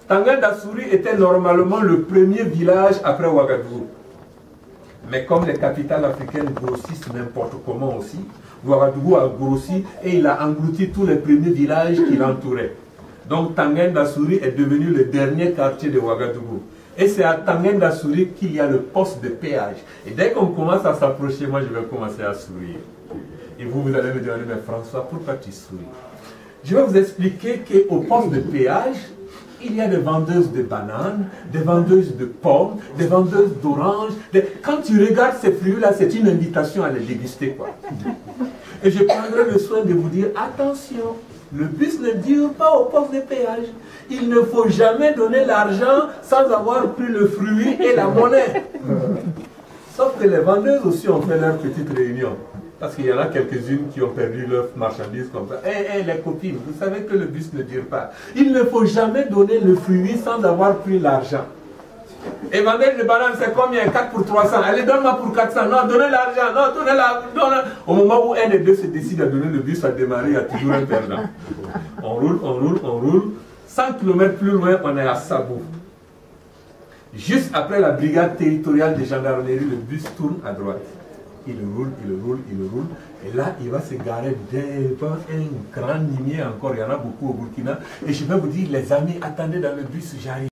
Tanguy Ndassuri était normalement le premier village après Ouagadougou. Mais comme les capitales africaines grossissent n'importe comment aussi, Ouagadougou a grossi et il a englouti tous les premiers villages qui l'entouraient. Donc Tanguy Ndassuri est devenu le dernier quartier de Ouagadougou. Et c'est à Tanguy Ndassuri qu'il y a le poste de péage. Et dès qu'on commence à s'approcher, moi je vais commencer à sourire. Et vous allez me demander, mais François, pourquoi tu souris? Je vais vous expliquer qu'au poste de péage, il y a des vendeuses de bananes, des vendeuses de pommes, des vendeuses d'oranges. Quand tu regardes ces fruits-là, c'est une invitation à les déguster, quoi. Et je prendrai le soin de vous dire, attention, le bus ne dure pas au poste de péage. Il ne faut jamais donner l'argent sans avoir pris le fruit et la monnaie. Sauf que les vendeuses aussi ont fait leur petite réunion. Parce qu'il y en a quelques-unes qui ont perdu leurs marchandises comme ça. Les copines, vous savez que le bus ne dure pas. Il ne faut jamais donner le fruit sans avoir pris l'argent. Et vendeuse de bananes, c'est combien? 4 pour 300. Allez, donne-moi pour 400. Non, donnez l'argent. Non, donnez-la. Au moment où un des deux se décide à donner le bus à démarrer, il y a toujours un perdant. On roule, on roule, on roule. 100 km plus loin, on est à Sabou. Juste après la brigade territoriale de gendarmerie, le bus tourne à droite. Il roule, il roule, il roule. Et là, il va se garer devant un grand limier encore. Il y en a beaucoup au Burkina. Et je vais vous dire, les amis, attendez dans le bus, j'arrive.